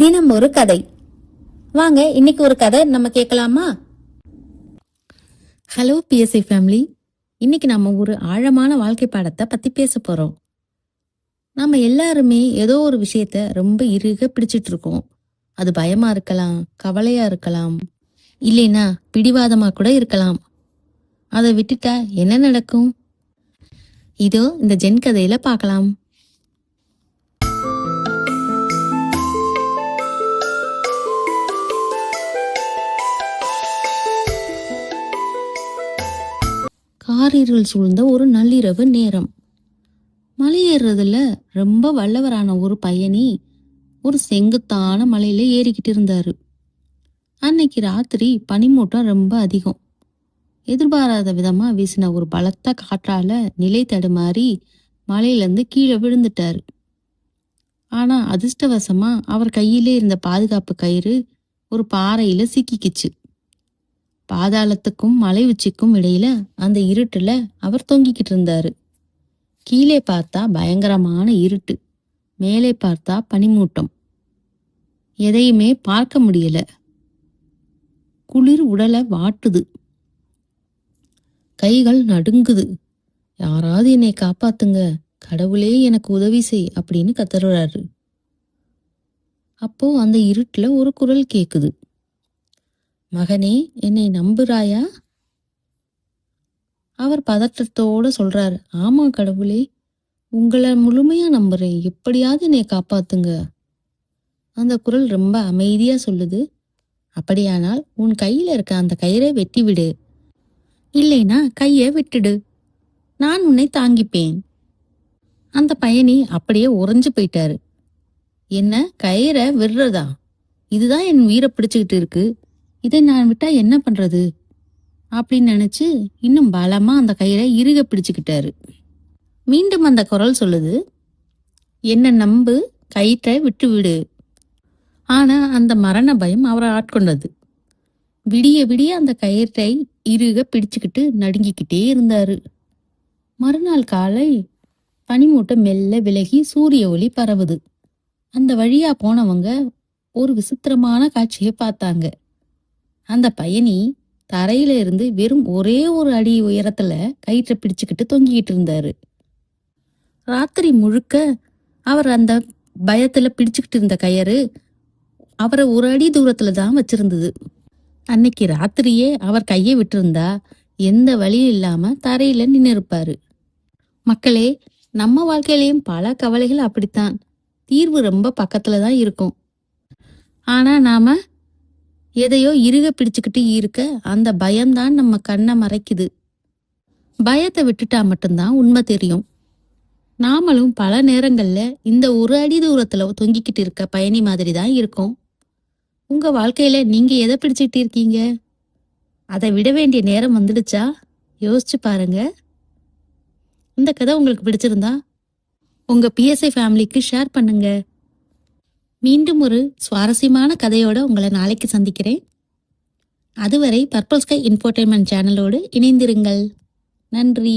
தினம் ஒரு கதை. வாங்க இன்னைக்கு ஒரு கதை நம்ம கேட்கலாமா? Hello BSc family. இன்னைக்கு நம்ம ஒரு ஆழமான வாழ்க்கை பாடத்தை பத்தி பேச போறோம். நம்ம எல்லாருமே ஏதோ ஒரு விஷயத்த ரொம்ப இறுக பிடிச்சிட்டு இருக்கோம். அது பயமா இருக்கலாம், கவலையா இருக்கலாம், இல்லைன்னா பிடிவாதமா கூட இருக்கலாம். அதை விட்டுட்டா என்ன நடக்கும்? இதோ இந்த ஜென் கதையில பார்க்கலாம். காரிருள் சூழ்ந்த ஒரு நள்ளிரவு நேரம். மலையேறதுல ரொம்ப வல்லவரான ஒரு பையனி ஒரு செங்குத்தான மலையில ஏறிக்கிட்டு இருந்தாரு. அன்னைக்கு ராத்திரி பனிமூட்டம் ரொம்ப அதிகம். எதிர்பாராத விதமா வீசின ஒரு பலத்த காற்றால நிலை தடுமாறி மலையிலேருந்து கீழே விழுந்துட்டாரு. ஆனா அதிர்ஷ்டவசமா அவர் கையிலே இருந்த பாதுகாப்பு கயிறு ஒரு பாறையில சிக்கிக்கிச்சு. பாதாளத்துக்கும் மலை உச்சிக்கும் இடையில அந்த இருட்டுல அவர் தொங்கிக்கிட்டு இருந்தாரு. கீழே பார்த்தா பயங்கரமான இருட்டு, மேலே பார்த்தா பனிமூட்டம். எதையுமே பார்க்க முடியல. குளிர் உடலை வாட்டுது, கைகள் நடுங்குது. யாராவது என்னை காப்பாத்துங்க, கடவுளே எனக்கு உதவி செய் அப்படின்னு கத்தறாரு. அப்போ அந்த இருட்டுல ஒரு குரல் கேக்குது. மகனே, என்னை நம்புறாயா? அவர் பதற்றத்தோட சொல்றாரு, ஆமா கடவுளே, உங்களை முழுமையா நம்புறேன், எப்படியாவது என்னை காப்பாத்துங்க. அந்த குரல் ரொம்ப அமைதியா சொல்லுது, அப்படியானால் உன் கையில இருக்க அந்த கயிறை வெட்டி விடு, இல்லைனா கையை விட்டுடு, நான் உன்னை தாங்கிப்பேன். அந்த பயணி அப்படியே உறைஞ்சு போயிட்டாரு. என்ன, கயிறை விடுறதா? இதுதான் என் உயிரை பிடிச்சுக்கிட்டு இருக்கு, இதை நான் விட்டா என்ன பண்றது அப்படின்னு நினைச்சு இன்னும் பலமா அந்த கயிறை இறுக பிடிச்சுக்கிட்டாரு. மீண்டும் அந்த குரல் சொல்லுது, என்ன நம்பு, கயிற்றை விட்டு விடு. ஆனா அந்த மரண பயம் அவரை ஆட்கொண்டது. விடிய விடிய அந்த கயிற்றை இறுக பிடிச்சுக்கிட்டு நடுங்கிக்கிட்டே இருந்தாரு. மறுநாள் காலை பனிமூட்டம் மெல்ல விலகி சூரிய ஒளி பரவுது. அந்த வழியா போனவங்க ஒரு விசித்திரமான காட்சியை பார்த்தாங்க. அந்த பயணி தரையில இருந்து வெறும் ஒரே ஒரு அடி உயரத்துல கயிற்றை பிடிச்சுக்கிட்டு தொங்கிக்கிட்டு இருந்தாரு. ராத்திரி முழுக்க அவர் அந்த பயத்துல பிடிச்சுக்கிட்டு இருந்த கயிறு அவரை ஒரு அடி தூரத்துல தான் வச்சிருந்தது. அன்னைக்கு ராத்திரியே அவர் கையை விட்டிருந்தா எந்த வழியும் இல்லாம தரையில நின்று இருப்பாரு. மக்களே, நம்ம வாழ்க்கையிலையும் பல கவலைகள் அப்படித்தான். தீர்வு ரொம்ப பக்கத்துலதான் இருக்கும். ஆனா நாம எதையோ இறுக பிடிச்சுக்கிட்டு இருக்க அந்த பயம்தான் நம்ம கண்ணை மறைக்குது. பயத்தை விட்டுட்டா மட்டும்தான் உண்மை தெரியும். நாமளும் பல நேரங்கள்ல இந்த ஒரு அடி தூரத்துல தொங்கிக்கிட்டு இருக்க பயணி மாதிரி தான் இருக்கும். உங்க வாழ்க்கையில நீங்க எதை பிடிச்சிட்டு இருக்கீங்க? அதை விட வேண்டிய நேரம் வந்துடுச்சா? யோசிச்சு பாருங்க. இந்த கதை உங்களுக்கு பிடிச்சிருந்தா உங்க பிஎஸ்ஐ ஃபேமிலிக்கு ஷேர் பண்ணுங்க. மீண்டும் ஒரு சுவாரஸ்யமான கதையோட உங்களை நாளைக்கு சந்திக்கிறேன். அதுவரை பர்பிள் ஸ்கை இன்ஃபோடெயின்மெண்ட் சேனலோடு இணைந்திருங்கள். நன்றி.